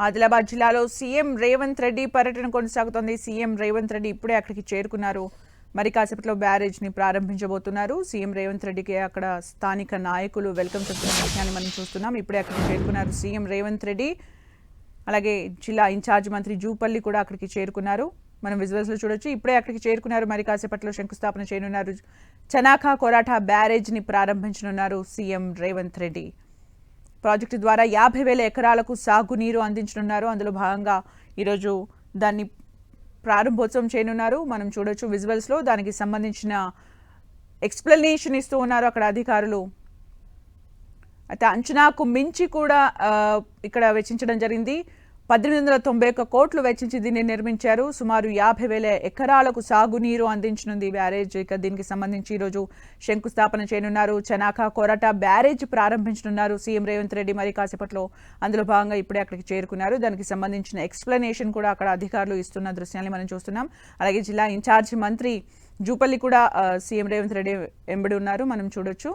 ఆదిలాబాద్ జిల్లాలో సీఎం రేవంత్ రెడ్డి పర్యటన కొనసాగుతోంది. సీఎం రేవంత్ రెడ్డి ఇప్పుడే అక్కడికి చేరుకున్నారు. మరి కాసేపట్లో బ్యారేజ్ ని ప్రారంభించబోతున్నారు. సీఎం రేవంత్ రెడ్డికి అక్కడ స్థానిక నాయకులు వెల్కమ్ చెప్తున్న విషయాన్ని మనం చూస్తున్నాం. ఇప్పుడే అక్కడికి చేరుకున్నారు సీఎం రేవంత్ రెడ్డి. అలాగే జిల్లా ఇన్ఛార్జ్ మంత్రి జూపల్లి కూడా అక్కడికి చేరుకున్నారు. మనం విజువల్స్ లో చూడొచ్చు. ఇప్పుడే అక్కడికి చేరుకున్నారు. మరి కాసేపట్లో శంకుస్థాపన చేయనున్నారు. చనాకా కొరాఠా బ్యారేజ్ ని ప్రారంభించనున్నారు సీఎం రేవంత్ రెడ్డి. ప్రాజెక్టు ద్వారా 50,000 ఎకరాలకు సాగునీరు అందించనున్నారు. అందులో భాగంగా ఈరోజు దాన్ని ప్రారంభోత్సవం చేయనున్నారు. మనం చూడొచ్చు విజువల్స్లో. దానికి సంబంధించిన ఎక్స్ప్లెనేషన్ ఇస్తూ ఉన్నారు అక్కడ అధికారులు. అయితే అంచనాకు మించి కూడా ఇక్కడ వెచ్చించడం జరిగింది. 1891 కోట్లు వెచ్చించి దీన్ని నిర్మించారు. సుమారు 50,000 ఎకరాలకు సాగునీరు అందించనుంది బ్యారేజ్. ఇక దీనికి సంబంధించి ఈరోజు శంకుస్థాపన చేయనున్నారు. చనాకా కొరాఠా బ్యారేజ్ ప్రారంభించనున్నారు సీఎం రేవంత్ రెడ్డి మరి కాసేపట్లో. అందులో భాగంగా ఇప్పుడే అక్కడికి చేరుకున్నారు. దానికి సంబంధించిన ఎక్స్ప్లెనేషన్ కూడా అక్కడ అధికారులు ఇస్తున్న దృశ్యాన్ని మనం చూస్తున్నాం. అలాగే జిల్లా ఇన్ఛార్జి మంత్రి జూపల్లి కూడా సీఎం రేవంత్ రెడ్డి వెంబడి ఉన్నారు. మనం చూడొచ్చు.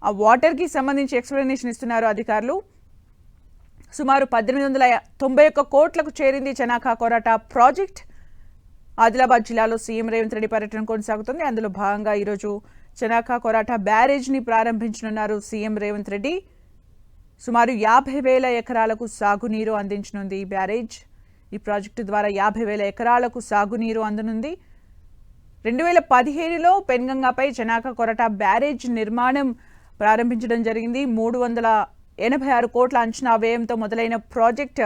ఆ వాటర్కి సంబంధించి ఎక్స్ప్లెనేషన్ ఇస్తున్నారు అధికారులు. సుమారు 1891 కోట్లకు చేరింది చనాకా కొరాఠా ప్రాజెక్ట్. ఆదిలాబాద్ జిల్లాలో సీఎం రేవంత్ రెడ్డి పర్యటన కొనసాగుతుంది. అందులో భాగంగా ఈరోజు చనాకా కొరాఠా బ్యారేజ్ని ప్రారంభించనున్నారు సీఎం రేవంత్ రెడ్డి. సుమారు 50,000 ఎకరాలకు సాగునీరు అందించనుంది ఈ బ్యారేజ్. ఈ ప్రాజెక్టు ద్వారా 50,000 ఎకరాలకు సాగునీరు అందనుంది. 2015లో పెన్గంగాపై చనాకా కొరాఠా బ్యారేజ్ నిర్మాణం ప్రారంభించడం జరిగింది. 386 కోట్ల అంచనా వ్యయంతో మొదలైన ప్రాజెక్ట్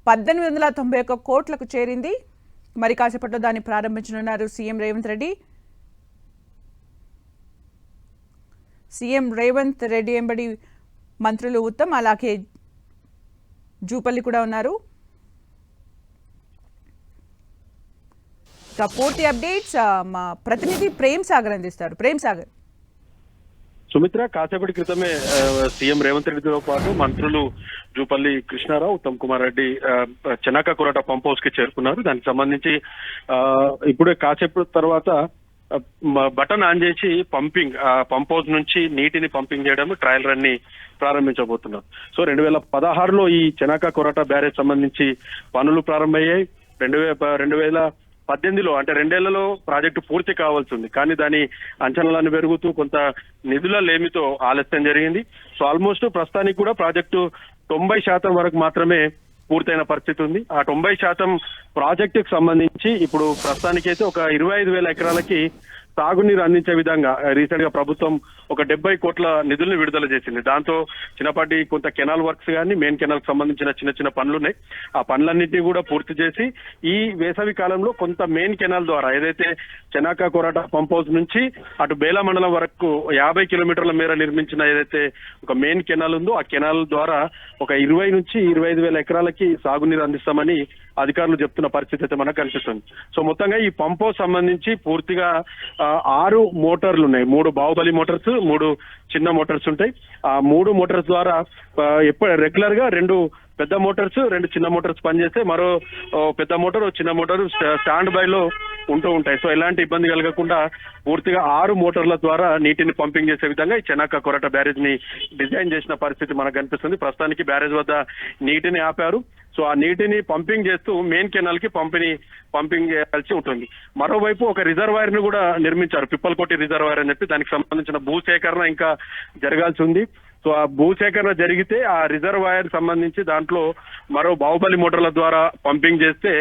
1891 కోట్లకు చేరింది. మరి కాసేపట్లో దాన్ని ప్రారంభించనున్నారు సీఎం రేవంత్ రెడ్డి. సీఎం రేవంత్ రెడ్డి ఎంబడి మంత్రులు ఉత్తమ్ అలాగే జూపల్లి కూడా ఉన్నారు. పూర్తి అప్డేట్స్ మా ప్రతినిధి ప్రేమ్ సాగర్ అందిస్తారు. ప్రేమ్ సాగర్. సుమిత్ర, కాసేపటి క్రితమే సీఎం రేవంత్ రెడ్డితో పాటు మంత్రులు జూపల్లి కృష్ణారావు, ఉత్తమ్ కుమార్ రెడ్డి చనాకా కొరాఠా పంప్ హౌస్ కి చేరుకున్నారు. దానికి సంబంధించి ఇప్పుడే కాసేపు తర్వాత బటన్ ఆన్ చేసి పంప్ హౌస్ నుంచి నీటిని పంపింగ్ చేయడం ట్రయల్ రన్ ని ప్రారంభించబోతున్నారు. సో 2016లో ఈ చనాకా కొరాఠా బ్యారేజ్ సంబంధించి పనులు ప్రారంభమయ్యాయి. 2018లో అంటే 2 ఏళ్లలో ప్రాజెక్టు పూర్తి కావాల్సి ఉంది. కానీ దాని అంచనాలను పెరుగుతూ కొంత నిధుల లేమితో ఆలస్యం జరిగింది. సో ఆల్మోస్ట్ ప్రస్తుతానికి కూడా ప్రాజెక్టు 90% వరకు మాత్రమే పూర్తయిన పరిస్థితి ఉంది. ఆ 90% ప్రాజెక్టుకు సంబంధించి ఇప్పుడు ప్రస్తుతానికైతే ఒక 25,000 ఎకరాలకి సాగునీరు అందించే విధంగా రీసెంట్ గా ప్రభుత్వం ఒక 70 కోట్ల నిధుల్ని విడుదల చేసింది. దాంతో చిన్నపాటి కొంత కెనాల్ వర్క్స్ కానీ మెయిన్ కెనాల్ కి సంబంధించిన చిన్న చిన్న పనులు ఉన్నాయి. ఆ పనులన్నింటినీ కూడా పూర్తి చేసి ఈ వేసవి కాలంలో కొంత మెయిన్ కెనాల్ ద్వారా ఏదైతే చనాకా కొరాఠా పంప్ హౌస్ నుంచి అటు బేలా మండలం వరకు 50 కిలోమీటర్ల మేర నిర్మించిన ఏదైతే ఒక మెయిన్ కెనాల్ ఉందో ఆ కెనాల్ ద్వారా ఒక 20 నుంచి 25,000 ఎకరాలకి సాగునీరు అందిస్తామని అధికారులు చెప్తున్న పరిస్థితి అయితే మనకు కనిపిస్తుంది. సో మొత్తంగా ఈ పంప్ హౌస్ సంబంధించి పూర్తిగా 6 మోటార్లు ఉన్నాయి. 3 బాహుబలి మోటార్స్, 3 చిన్న మోటార్స్ ఉంటాయి. ఆ 3 మోటార్స్ ద్వారా రెగ్యులర్ గా 2 పెద్ద మోటార్స్, 2 చిన్న మోటార్స్ పనిచేస్తే మరో పెద్ద మోటార్, చిన్న మోటార్ స్టాండ్ బై లో ఉంటూ ఉంటాయి. సో ఎలాంటి ఇబ్బంది కలగకుండా పూర్తిగా 6 మోటార్ల ద్వారా నీటిని పంపింగ్ చేసే విధంగా ఈ చనాకా కొరాఠా బ్యారేజ్ ని డిజైన్ చేసిన పరిస్థితి మనకు కనిపిస్తుంది. ప్రస్తుతానికి బ్యారేజ్ వద్ద నీటిని ఆపారు. సో ఆ నీటిని పంపింగ్ చేస్తూ మెయిన్ కెనాల్ కి పంపింగ్ చేయాల్సి ఉంటుంది. మరోవైపు ఒక రిజర్వాయర్ ని కూడా నిర్మించారు, పిప్పలకోటి రిజర్వాయర్ అని చెప్పి. దానికి సంబంధించిన భూసేకరణ ఇంకా జరగాల్సి ఉంది. సో ఆ భూసేకరణ జరిగితే ఆ రిజర్వాయర్ సంబంధించి దాంట్లో మరో బాహుబలి మోటార్ల ద్వారా పంపింగ్ చేస్తే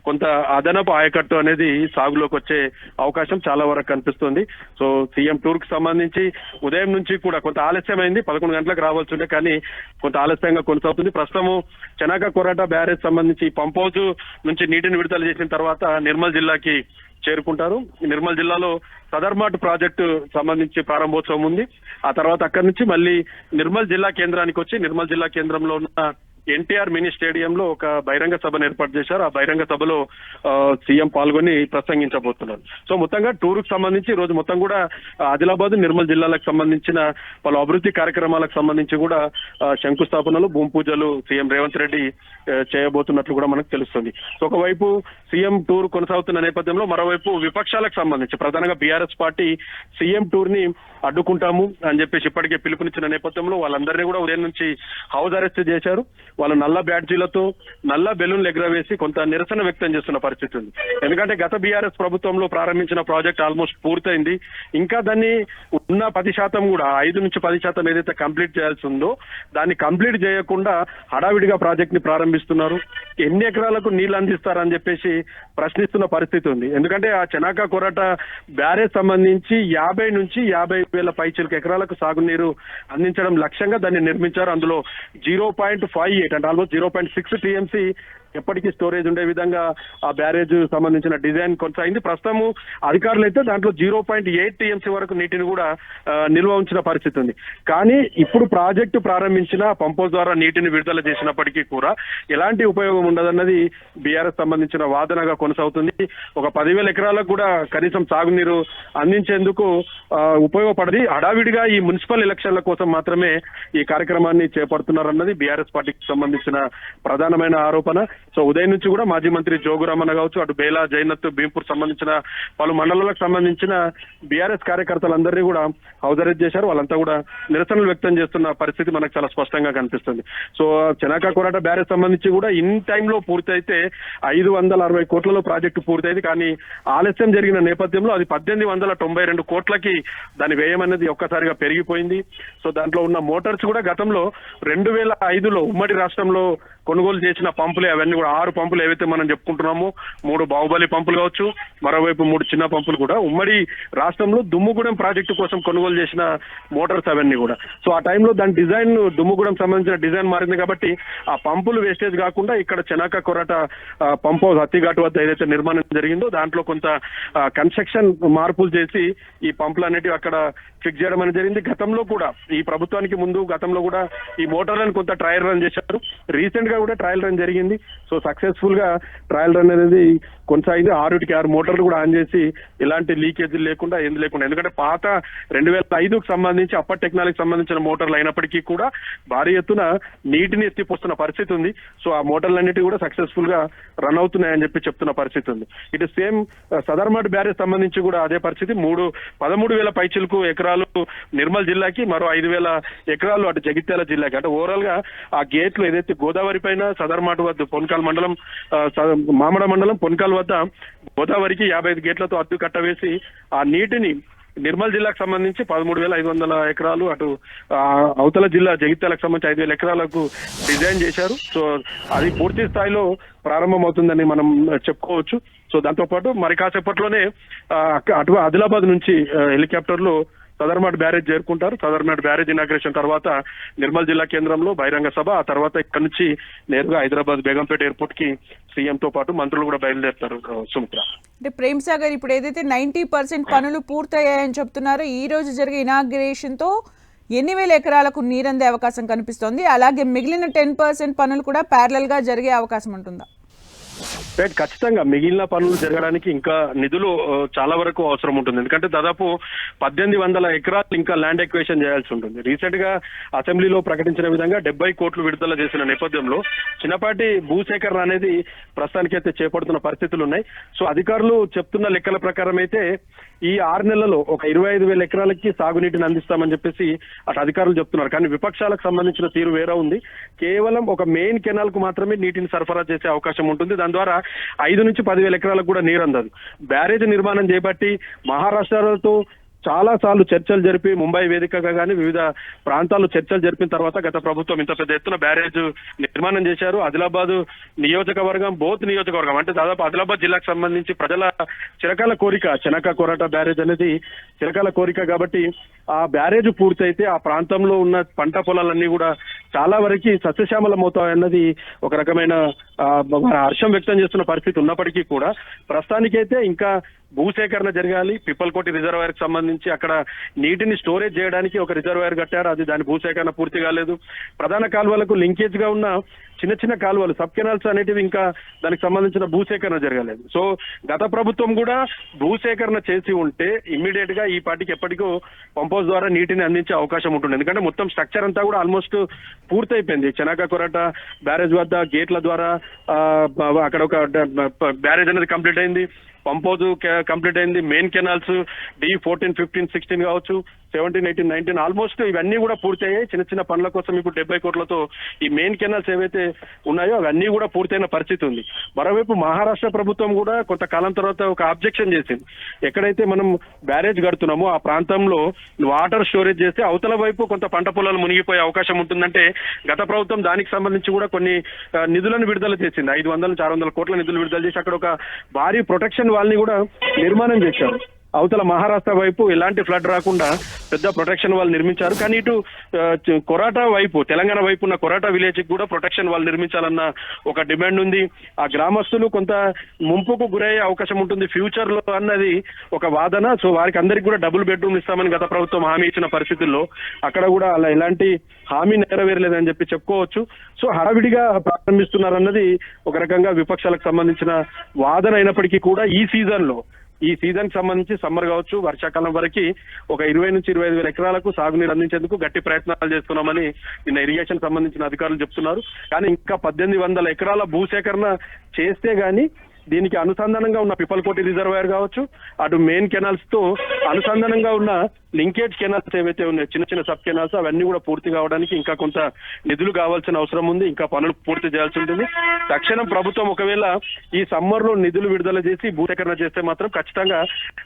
కొంత అదనపు ఆయకట్టు అనేది సాగులోకి వచ్చే అవకాశం చాలా వరకు కనిపిస్తుంది. సో సీఎం టూర్ కి సంబంధించి ఉదయం నుంచి కూడా కొంత ఆలస్యమైంది. 11 గంటలకు రావాల్సి ఉండే కానీ కొంత ఆలస్యంగా కొనసాగుతుంది. ప్రస్తుతము చనాకా కొరాఠా బ్యారేజ్ సంబంధించి పంప్ హౌస్ నుంచి నీటిని విడుదల చేసిన తర్వాత నిర్మల్ జిల్లాకి చేరుకుంటారు. నిర్మల్ జిల్లాలో సదర్మాట్ ప్రాజెక్టు సంబంధించి ప్రారంభోత్సవం ఉంది. ఆ తర్వాత అక్కడి నుంచి మళ్ళీ నిర్మల్ జిల్లా కేంద్రానికి వచ్చి నిర్మల్ జిల్లా కేంద్రంలో ఉన్న ఎన్టీఆర్ మినీ స్టేడియంలో ఒక బహిరంగ సభను ఏర్పాటు చేశారు. ఆ బహిరంగ సభలో సీఎం పాల్గొని ప్రసంగించబోతున్నారు. సో మొత్తంగా టూర్ కు సంబంధించి ఈ రోజు మొత్తం కూడా ఆదిలాబాద్, నిర్మల్ జిల్లాలకు సంబంధించిన పలు అభివృద్ధి కార్యక్రమాలకు సంబంధించి కూడా శంకుస్థాపనలు, భూమి పూజలు సీఎం రేవంత్ రెడ్డి చేయబోతున్నట్లు కూడా మనకు తెలుస్తుంది. సో ఒకవైపు సీఎం టూర్ కొనసాగుతున్న నేపథ్యంలో మరోవైపు విపక్షాలకు సంబంధించి ప్రధానంగా బీఆర్ఎస్ పార్టీ సీఎం టూర్ ని అడ్డుకుంటాము అని చెప్పేసి ఇప్పటికే పిలుపునిచ్చిన నేపథ్యంలో వాళ్ళందరినీ కూడా ఉదయం నుంచి హౌస్ అరెస్ట్ చేశారు. వాళ్ళు నల్ల బ్యాడ్జీలతో నల్ల బెలూన్లు ఎగరవేసి కొంత నిరసన వ్యక్తం చేస్తున్న పరిస్థితి ఉంది. ఎందుకంటే గత బీఆర్ఎస్ ప్రభుత్వంలో ప్రారంభించిన ప్రాజెక్ట్ ఆల్మోస్ట్ పూర్తయింది. ఇంకా దాన్ని ఉన్న 10% కూడా 5 నుంచి 10% ఏదైతే కంప్లీట్ చేయాల్సి ఉందో దాన్ని కంప్లీట్ చేయకుండా హడావిడిగా ప్రాజెక్ట్ ని ప్రారంభిస్తున్నారు. ఎన్ని ఎకరాలకు నీళ్లు అందిస్తారని చెప్పేసి ప్రశ్నిస్తున్న పరిస్థితి ఉంది. ఎందుకంటే ఆ చెనాక కొరట బ్యారేజ్ సంబంధించి 50 నుంచి 50,000 పైచిలకు ఎకరాలకు సాగునీరు అందించడం లక్ష్యంగా దాన్ని నిర్మించారు. అందులో 0.58 అంటే ఆల్మోస్ట్ 0.6 టీఎంసీ ఎప్పటికీ స్టోరేజ్ ఉండే విధంగా ఆ బ్యారేజ్ సంబంధించిన డిజైన్ కొనసాగింది. ప్రస్తుతం అధికారులు అయితే దాంట్లో 0.8 టీఎంసీ వరకు నీటిని కూడా నిల్వ ఉంచిన పరిస్థితి ఉంది. కానీ ఇప్పుడు ప్రాజెక్టు ప్రారంభించిన పంపో ద్వారా నీటిని విడుదల చేసినప్పటికీ కూడా ఎలాంటి ఉపయోగం ఉండదన్నది బీఆర్ఎస్ సంబంధించిన వాదనగా కొనసాగుతుంది. ఒక 10,000 ఎకరాలకు కూడా కనీసం సాగునీరు అందించేందుకు ఉపయోగపడది. హడావిడిగా ఈ మున్సిపల్ ఎలక్షన్ల కోసం మాత్రమే ఈ కార్యక్రమాన్ని చేపడుతున్నారన్నది బీఆర్ఎస్ పార్టీకి సంబంధించిన ప్రధానమైన ఆరోపణ. సో ఉదయం నుంచి కూడా మాజీ మంత్రి జోగురామన్న కావచ్చు, అటు బేలా, జైనత్, భీంపూర్ సంబంధించిన పలు మండలాలకు సంబంధించిన బీఆర్ఎస్ కార్యకర్తలందరినీ కూడా హౌస్ అరెస్ట్ చేశారు. వాళ్ళంతా కూడా నిరసనలు వ్యక్తం చేస్తున్న పరిస్థితి మనకు చాలా స్పష్టంగా కనిపిస్తుంది. సో చెనాక కొరాట బ్యారేజ్ సంబంధించి కూడా ఇన్ టైంలో పూర్తయితే 560 కోట్లలో ప్రాజెక్టు పూర్తయింది. కానీ ఆలస్యం జరిగిన నేపథ్యంలో అది 1892 కోట్లకి దాని వ్యయం అనేది ఒక్కసారిగా పెరిగిపోయింది. సో దాంట్లో ఉన్న మోటార్స్ కూడా గతంలో 2005లో ఉమ్మడి రాష్ట్రంలో కొనుగోలు చేసిన పంపులే అవన్నీ కూడా 6 పంపులు ఏవైతే మనం చెప్పుకుంటున్నామో 3 బాహుబలి పంపులు కావచ్చు, మరోవైపు 3 చిన్న పంపులు కూడా ఉమ్మడి రాష్ట్రంలో దుమ్ముగూడెం ప్రాజెక్టు కోసం కొనుగోలు చేసిన మోటార్స్ అవన్నీ కూడా. సో ఆ టైంలో దాని డిజైన్ దుమ్ముగూడెం సంబంధించిన డిజైన్ మారింది కాబట్టి ఆ పంపులు వేస్టేజ్ కాకుండా ఇక్కడ చెనాక కొరట పంప్ హౌస్ హత్తిఘాట్ వద్ద ఏదైతే నిర్మాణం జరిగిందో దాంట్లో కొంత కన్స్ట్రక్షన్ మార్పులు చేసి ఈ పంపులు అనేటివి అక్కడ ఫిక్స్ చేయడం అనేది జరిగింది. గతంలో కూడా ఈ ప్రభుత్వానికి ముందు గతంలో కూడా ఈ మోటార్లను కొంత ట్రయల్ రన్ చేశారు. రీసెంట్ గా కూడా ట్రయల్ రన్ జరిగింది. సో సక్సెస్ఫుల్ గా ట్రయల్ రన్ అనేది కొనసాగింది. 6 మోటార్లు కూడా ఆన్ చేసి ఎలాంటి లీకేజీలు లేకుండా ఏం లేకుండా, ఎందుకంటే పాత 2005కు సంబంధించి అప్పటి టెక్నాలజీకి సంబంధించిన మోటార్లు అయినప్పటికీ కూడా భారీ ఎత్తున నీటిని ఎత్తిపోస్తున్న పరిస్థితి ఉంది. సో ఆ మోటార్లన్నిటి కూడా సక్సెస్ఫుల్ గా రన్ అవుతున్నాయని చెప్పి చెప్తున్న పరిస్థితి ఉంది. ఇటు సేమ్ సదర్మట్ బ్యారేజ్ సంబంధించి కూడా అదే పరిస్థితి. 13,000 పైచిలకు ఎకరాలు నిర్మల్ జిల్లాకి, మరో 5,000 ఎకరాలు అటు జగిత్యాల జిల్లాకి. అంటే ఓవరాల్ గా ఆ గేట్లు ఏదైతే గోదావరి పైన సదర్మాట్ వద్ద పొన్కాల్ మండలం, మామడ మండలం పొన్కాల్ వద్ద గోదావరికి 55 గేట్లతో అడ్డు కట్టవేసి ఆ నీటిని నిర్మల్ జిల్లాకు సంబంధించి 13,500 ఎకరాలు, అటు అవతల జిల్లా జగిత్యాలకు సంబంధించి 5,000 ఎకరాలకు డిజైన్ చేశారు. సో అది పూర్తి స్థాయిలో ప్రారంభమవుతుందని మనం చెప్పుకోవచ్చు. సో దాంతో పాటు మరి కాసేపట్లోనే అటు ఆదిలాబాద్ నుంచి హెలికాప్టర్లు సదర్మట్ బ్యారేజ్ చేరుకుంటారు. సదర్మట్ బ్యారేజ్ ఇనాగ్రేషన్ తర్వాత నిర్మల్ జిల్లా కేంద్రంలో బహిరంగ సభ, ఆ తర్వాత ఇక్కడ నుంచి నేరుగా హైదరాబాద్ బేగంపేట ఎయిర్పోర్ట్ కి సీఎం తో పాటు మంత్రులు కూడా బయలుదేరుతారు. సుమిత్ర, అంటే ప్రేమ్ సాగర్ ఇప్పుడు ఏదైతే 90% పనులు పూర్తయ్యాయని చెప్తున్నారో ఈ రోజు జరిగే ఇనాగ్రేషన్ తో ఎన్ని వేల ఎకరాలకు నీరందే అవకాశం కనిపిస్తోంది? అలాగే మిగిలిన 10% పనులు కూడా ప్యారలల్ గా జరిగే అవకాశం ఉంటుందా? రైట్, ఖచ్చితంగా మిగిలిన పనులు జరగడానికి ఇంకా నిధులు చాలా వరకు అవసరం ఉంటుంది. ఎందుకంటే దాదాపు 1800 ఎకరాలు ఇంకా ల్యాండ్ ఎక్వేషన్ చేయాల్సి ఉంటుంది. రీసెంట్ గా అసెంబ్లీలో ప్రకటించిన విధంగా 70 కోట్లు విడుదల చేసిన నేపథ్యంలో చిన్నపాటి భూసేకరణ అనేది ప్రస్తుతానికైతే చేపడుతున్న పరిస్థితులు ఉన్నాయి. సో అధికారులు చెప్తున్న లెక్కల ప్రకారం అయితే ఈ 6 నెలల్లో ఒక 25,000 ఎకరాలకి సాగునీటిని అందిస్తామని చెప్పేసి అటు అధికారులు చెప్తున్నారు. కానీ విపక్షాలకు సంబంధించిన తీరు వేరే ఉంది. కేవలం ఒక మెయిన్ కెనాల్ కు మాత్రమే నీటిని సరఫరా చేసే అవకాశం ఉంటుంది. దాని ద్వారా 5 నుంచి 10,000 ఎకరాలకు కూడా నీరు అందదు. బ్యారేజ్ నిర్మాణం చేపట్టి మహారాష్ట్రతో చాలా సార్లు చర్చలు జరిపి ముంబై వేదికగా కానీ వివిధ ప్రాంతాల్లో చర్చలు జరిపిన తర్వాత గత ప్రభుత్వం ఇంత పెద్ద ఎత్తున బ్యారేజ్ నిర్మాణం చేశారు. ఆదిలాబాద్ నియోజకవర్గం, బోత్ నియోజకవర్గం అంటే దాదాపు ఆదిలాబాద్ జిల్లాకు సంబంధించి ప్రజల చిరకాల కోరిక చెనక కొరాట బ్యారేజ్ అనేది చిరకాల కోరిక. కాబట్టి ఆ బ్యారేజ్ పూర్తయితే ఆ ప్రాంతంలో ఉన్న పంట పొలాలన్నీ కూడా చాలా వరకు సస్యశ్యామలం అవుతాయన్నది ఒక రకమైన హర్షం వ్యక్తం చేస్తున్న పరిస్థితి ఉన్నప్పటికీ కూడా ప్రస్తుతానికైతే ఇంకా భూసేకరణ జరగాలి. పిప్పల్కోటి రిజర్వాయర్ కి సంబంధించి అక్కడ నీటిని స్టోరేజ్ చేయడానికి ఒక రిజర్వాయర్ కట్టారు. అది దాని భూసేకరణ పూర్తి కాలేదు. ప్రధాన కాలువలకు లింకేజ్ గా ఉన్న చిన్న చిన్న కాలువలు, సబ్ కెనాల్స్ అనేటివి ఇంకా దానికి సంబంధించిన భూసేకరణ జరగలేదు. సో గత ప్రభుత్వం కూడా భూసేకరణ చేసి ఉంటే ఇమ్మీడియట్ గా ఈ పార్టీకి ఎప్పటికో పంపోజ్ ద్వారా నీటిని అందించే అవకాశం ఉంటుంది. ఎందుకంటే మొత్తం స్ట్రక్చర్ అంతా కూడా ఆల్మోస్ట్ పూర్తయిపోయింది. చెనాక కొరట బ్యారేజ్ వద్ద గేట్ల ద్వారా అక్కడ ఒక బ్యారేజ్ అనేది కంప్లీట్ అయింది. పంప్ హౌస్ కంప్లీట్ అయింది. మెయిన్ కెనాల్స్ D14, 15, 16 కావచ్చు, 17, 18, 19 ఆల్మోస్ట్ ఇవన్నీ కూడా పూర్తయ్యాయి. చిన్న చిన్న పనుల కోసం ఇప్పుడు 70 కోట్లతో ఈ మెయిన్ కెనాల్స్ ఏవైతే ఉన్నాయో అవన్నీ కూడా పూర్తయిన పరిస్థితి ఉంది. మరోవైపు మహారాష్ట్ర ప్రభుత్వం కూడా కొంతకాలం తర్వాత ఒక ఆబ్జెక్షన్ చేసింది. ఎక్కడైతే మనం బ్యారేజ్ కడుతున్నామో ఆ ప్రాంతంలో వాటర్ స్టోరేజ్ చేస్తే అవతల వైపు కొంత పంట పొలాలు మునిగిపోయే అవకాశం ఉంటుందంటే గత ప్రభుత్వం దానికి సంబంధించి కూడా కొన్ని నిధులను విడుదల చేసింది. 500 నుంచి 600 కోట్ల నిధులు విడుదల చేసి అక్కడ ఒక భారీ ప్రొటెక్షన్ వాల్ని కూడా నిర్మాణం చేశారు. అవతల మహారాష్ట్ర వైపు ఎలాంటి ఫ్లడ్ రాకుండా పెద్ద ప్రొటెక్షన్ వాల్ నిర్మించారు. కానీ ఇటు కొరాటా వైపు, తెలంగాణ వైపు ఉన్న కొరాటా విలేజ్ కి కూడా ప్రొటెక్షన్ వాల్ నిర్మించాలన్న ఒక డిమాండ్ ఉంది. ఆ గ్రామస్తులు కొంత ముంపుకు గురయ్యే అవకాశం ఉంటుంది ఫ్యూచర్ లో అన్నది ఒక వాదన. సో వారికి అందరికి కూడా డబుల్ బెడ్రూమ్ ఇస్తామని గత ప్రభుత్వం హామీ ఇచ్చిన పరిస్థితుల్లో అక్కడ కూడా అలా ఎలాంటి హామీ నెరవేరలేదని చెప్పి చెప్పుకోవచ్చు. సో హడావిడిగా ప్రారంభిస్తున్నారన్నది ఒక రకంగా విపక్షాలకు సంబంధించిన వాదన అయినప్పటికీ కూడా ఈ సీజన్ కి సంబంధించి సమ్మర్ కావచ్చు, వర్షాకాలం వరకు ఒక 20 నుంచి 25 వేల ఎకరాలకు సాగునీరు అందించేందుకు గట్టి ప్రయత్నాలు చేస్తున్నామని నిన్న ఇరిగేషన్ సంబంధించిన అధికారులు చెప్తున్నారు. కానీ ఇంకా 1800 ఎకరాల భూసేకరణ చేస్తే గానీ దీనికి అనుసంధానంగా ఉన్న పిపల్కోటి రిజర్వాయర్ కావచ్చు, అటు మెయిన్ కెనాల్స్ తో అనుసంధానంగా ఉన్న లింకేజ్ కెనాల్స్ ఏవైతే ఉన్నాయి, చిన్న చిన్న సబ్ కెనాల్స్, అవన్నీ కూడా పూర్తి కావడానికి ఇంకా కొంత నిధులు కావాల్సిన అవసరం ఉంది. ఇంకా పనులు పూర్తి చేయాల్సి ఉంటుంది. తక్షణం ప్రభుత్వం ఒకవేళ ఈ సమ్మర్ లో నిధులు విడుదల చేసి భూసేకరణ చేస్తే మాత్రం ఖచ్చితంగా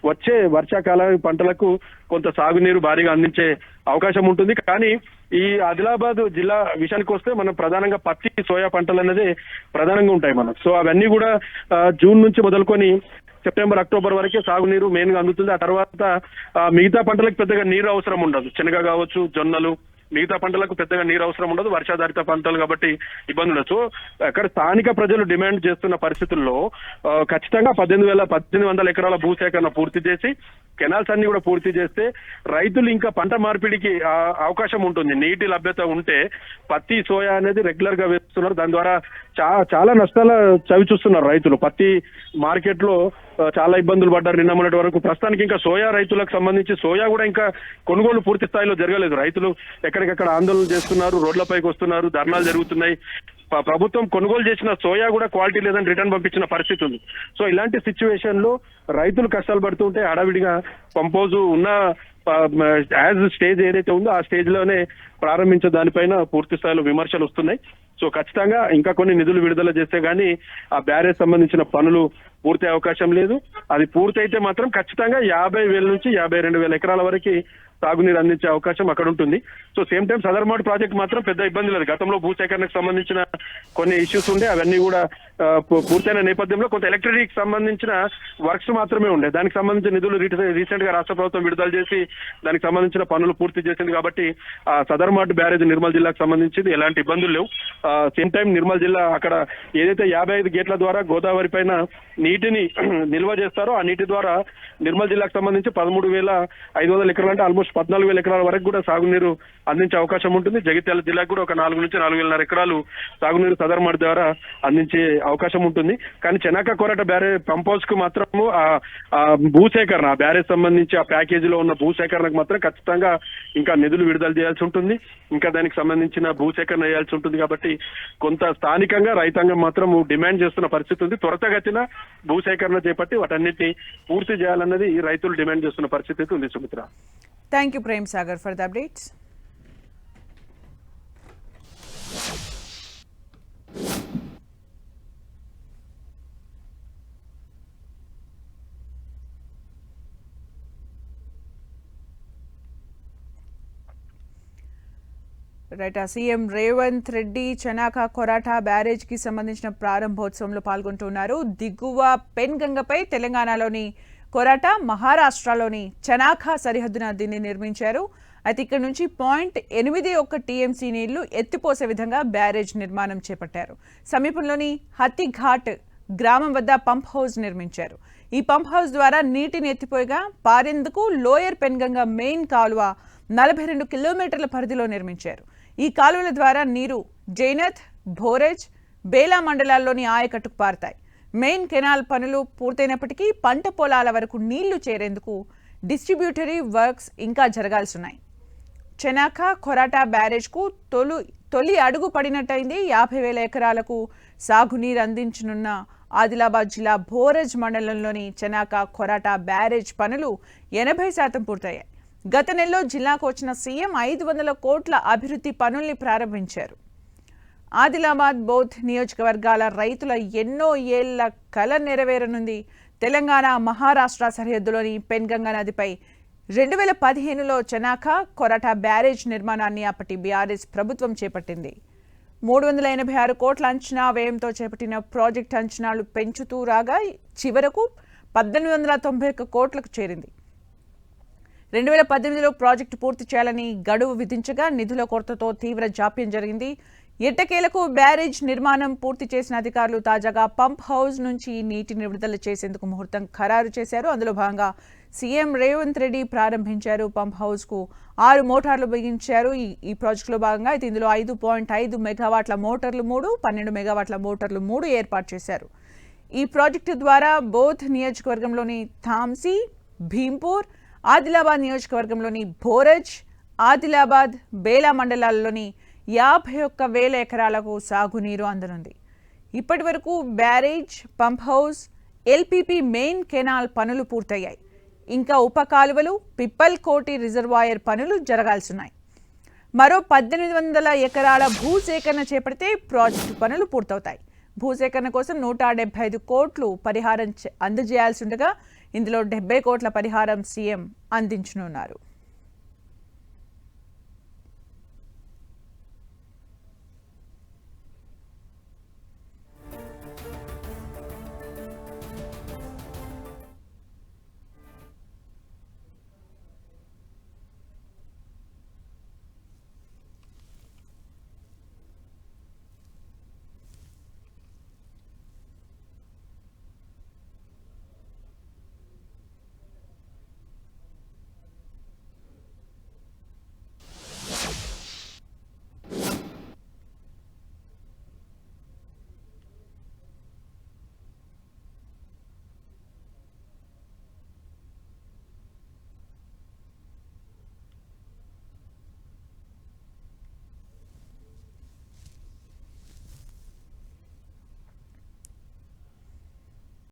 వచ్చే వర్షాకాల పంటలకు కొంత సాగునీరు భారీగా అందించే అవకాశం ఉంటుంది. కానీ ఈ ఆదిలాబాద్ జిల్లా విషయానికి వస్తే మనం ప్రధానంగా పత్తి, సోయా పంటలు అనేది ప్రధానంగా ఉంటాయి మనకు. సో అవన్నీ కూడా జూన్ నుంచి మొదలుకొని సెప్టెంబర్, అక్టోబర్ వరకే సాగునీరు మెయిన్ గా అందుతుంది. ఆ తర్వాత మిగతా పంటలకు పెద్దగా నీరు అవసరం ఉండదు. శనగ కావచ్చు, జొన్నలు, మిగతా పంటలకు పెద్దగా నీరు అవసరం ఉండదు. వర్షాధారిత పంటలు కాబట్టి ఇబ్బంది ఉండదు. సో అక్కడ స్థానిక ప్రజలు డిమాండ్ చేస్తున్న పరిస్థితుల్లో ఖచ్చితంగా 1800 ఎకరాల భూసేకరణ పూర్తి చేసి కెనాల్స్ అన్ని కూడా పూర్తి చేస్తే రైతులు ఇంకా పంట మార్పిడికి అవకాశం ఉంటుంది. నీటి లభ్యత ఉంటే పత్తి, సోయా అనేది రెగ్యులర్ గా వేస్తున్నారు. దాని ద్వారా చాలా నష్టాల చవి చూస్తున్నారు రైతులు. పత్తి మార్కెట్ లో చాలా ఇబ్బందులు పడ్డారు నిన్న మొన్నటి వరకు. ప్రస్తుతానికి ఇంకా సోయా రైతులకు సంబంధించి సోయా కూడా ఇంకా కొనుగోలు పూర్తి స్థాయిలో జరగలేదు. రైతులు ఎక్కడికక్కడ ఆందోళన చేస్తున్నారు, రోడ్లపైకి వస్తున్నారు, ధర్నాలు జరుగుతున్నాయి. ప్రభుత్వం కొనుగోలు చేసిన సోయా కూడా క్వాలిటీ లేదని రిటర్న్ పంపించిన పరిస్థితి ఉంది. సో ఇలాంటి సిచ్యువేషన్ లో రైతులు కష్టాలు పడుతుంటే హడావిడిగా పంపోజ్ ఉన్న యాజ్ స్టేజ్ ఏదైతే ఉందో ఆ స్టేజ్ లోనే ప్రారంభించే దానిపైన పూర్తి స్థాయిలో విమర్శలు వస్తున్నాయి. సో ఖచ్చితంగా ఇంకా కొన్ని నిధులు విడుదల చేస్తే గానీ ఆ బ్యారేజ్ సంబంధించిన పనులు పూర్తి అవకాశం లేదు. అది పూర్తయితే మాత్రం ఖచ్చితంగా 50,000 నుంచి 52,000 ఎకరాల వరకు సాగునీరు అందించే అవకాశం అక్కడ ఉంటుంది. So same time Sadarmat project మాత్రం పెద్ద ఇబ్బంది లేదు. గతంలో భూసేకరణకు సంబంధించిన కొన్ని ఇష్యూస్ ఉండే, అవన్నీ కూడా పూర్తయిన నేపథ్యంలో కొంత ఎలక్ట్రిసిటీకి సంబంధించిన వర్క్స్ మాత్రమే ఉండే. దానికి సంబంధించిన నిధులు రీసెంట్ గా రాష్ట్ర ప్రభుత్వం విడుదల చేసి దానికి సంబంధించిన పనులు పూర్తి చేసింది. కాబట్టి ఆ సదర్మాట్ బ్యారేజ్ నిర్మల్ జిల్లాకు సంబంధించి ఎలాంటి ఇబ్బందులు లేవు. సేమ్ టైం నిర్మల్ జిల్లా అక్కడ ఏదైతే 55 గేట్ల ద్వారా గోదావరి పైన నీటిని నిల్వ చేస్తారో ఆ నీటి ద్వారా నిర్మల్ జిల్లాకు సంబంధించి 13,500 ఎకరాలు అంటే ఆల్మోస్ట్ 14,000 ఎకరాల వరకు కూడా సాగునీరు అందించే అవకాశం ఉంటుంది. జగిత్యాల జిల్లాకు కూడా ఒక 4 నుంచి 4,500 ఎకరాలు సాగునీరు సదర్మాట్ ద్వారా అందించే అవకాశం ఉంటుంది. కానీ Chanaka Korata barrage pump house కు మాత్రము ఆ భూసేకరణ, ఆ బ్యారేజ్ సంబంధించి ఆ ప్యాకేజీలో ఉన్న భూసేకరణకు మాత్రం ఖచ్చితంగా ఇంకా నిధులు విడుదల చేయాల్సి ఉంటుంది. ఇంకా దానికి సంబంధించిన భూసేకరణ చేయాల్సి ఉంటుంది. కాబట్టి కొంత స్థానికంగా రైతాంగం మాత్రం డిమాండ్ చేస్తున్న పరిస్థితి ఉంది. త్వరతగతిన భూసేకరణ చేపట్టి వాటన్నిటిని పూర్తి చేయాలన్నది రైతులు డిమాండ్ చేస్తున్న పరిస్థితి ఉంది. Sumitra, thank you Prem Sagar for the updates. Right, CM Revanth Reddy Chanaka Korata barrage కి సంబంధించిన ప్రారంభోత్సవంలో పాల్గొంటున్నారు. దిగువ పెన్గంగపై తెలంగాణలోని కొరాటా, మహారాష్ట్రలోని చనాక సరిహద్దున దీన్ని నిర్మించారు. అయితే ఇక్కడ నుంచి 0.81 టీఎంసీ నీళ్లు ఎత్తిపోసే విధంగా బ్యారేజ్ నిర్మాణం చేపట్టారు. సమీపంలోని హత్తిఘాట్ గ్రామం వద్ద పంప్ హౌస్ నిర్మించారు. ఈ పంప్ హౌస్ ద్వారా నీటిని ఎత్తిపోయగా పారేందుకు లోయర్ పెన్గంగ మెయిన్ కాలువ 42 కిలోమీటర్ల పరిధిలో నిర్మించారు. ఈ కాలువల ద్వారా నీరు జైనత్, భోరేజ్, బేలా మండలాల్లోని ఆయకట్టుకు పారుతాయి. మెయిన్ కెనాల్ పనులు పూర్తయినప్పటికీ పంట పొలాల వరకు నీళ్లు చేరేందుకు డిస్ట్రిబ్యూటరీ వర్క్స్ ఇంకా జరగాల్సి ఉన్నాయి. చెనాక కొరాటా బ్యారేజ్కు తొలి అడుగు పడినట్టయింది. 50,000 ఎకరాలకు సాగునీరు అందించనున్న ఆదిలాబాద్ జిల్లా భోరేజ్ మండలంలోని చెనాక కొరాటా బ్యారేజ్ పనులు 80% పూర్తయ్యాయి. గత నెలలో జిల్లాకు వచ్చిన సీఎం 500 కోట్ల అభివృద్ధి పనుల్ని ప్రారంభించారు. ఆదిలాబాద్, బోధ్ నియోజకవర్గాల రైతుల ఎన్నో ఏళ్ల కల నెరవేరనుంది. తెలంగాణ, మహారాష్ట్ర సరిహద్దులోని పెన్గంగా నదిపై 2015లో చనాక కొరట బ్యారేజ్ నిర్మాణాన్ని అప్పటి బీఆర్ఎస్ ప్రభుత్వం చేపట్టింది. 386 కోట్ల అంచనా వ్యయంతో చేపట్టిన ప్రాజెక్టు అంచనాలు పెంచుతూ రాగా చివరకు 1891 కోట్లకు చేరింది. 2018లో ప్రాజెక్టు పూర్తి చేయాలని గడువు విధించగా నిధుల కొరతతో తీవ్ర జాప్యం జరిగింది. ఎట్టకేలకు బ్యారేజ్ నిర్మాణం పూర్తి చేసిన అధికారులు తాజాగా పంప్ హౌస్ నుంచి నీటిని విడుదల చేసేందుకు ముహూర్తం ఖరారు చేశారు. అందులో భాగంగా సీఎం రేవంత్ రెడ్డి ప్రారంభించారు. పంప్ హౌస్ కు 6 మోటార్లు బిగించారు. ఈ ప్రాజెక్టులో భాగంగా అయితే ఇందులో 5.5 మెగావాట్ల మోటార్లు 3, 12 మెగావాట్ల మోటార్లు 3 ఏర్పాటు చేశారు. ఈ ప్రాజెక్టు ద్వారా బోధ్ నియోజకవర్గంలోని థామ్సీ, భీంపూర్, ఆదిలాబాద్ నియోజకవర్గంలోని భోరజ్, ఆదిలాబాద్, బేలా మండలాల్లోని 51,000 ఎకరాలకు సాగునీరు అందనుంది. ఇప్పటి వరకు barrage, pump house, LPP main canal పనులు పూర్తయ్యాయి. ఇంకా ఉప కాలువలు, పిప్పల్ కోటి రిజర్వాయర్ పనులు జరగాల్సిన్నాయి. మరో 1800 ఎకరాల భూసేకరణ చేపడితే ప్రాజెక్టు పనులు పూర్తవుతాయి. భూసేకరణ కోసం 175 కోట్లు పరిహారం అందజేయాల్సి ఉండగా ఇందులో 70 కోట్ల పరిహారం సీఎం అందించనున్నారు.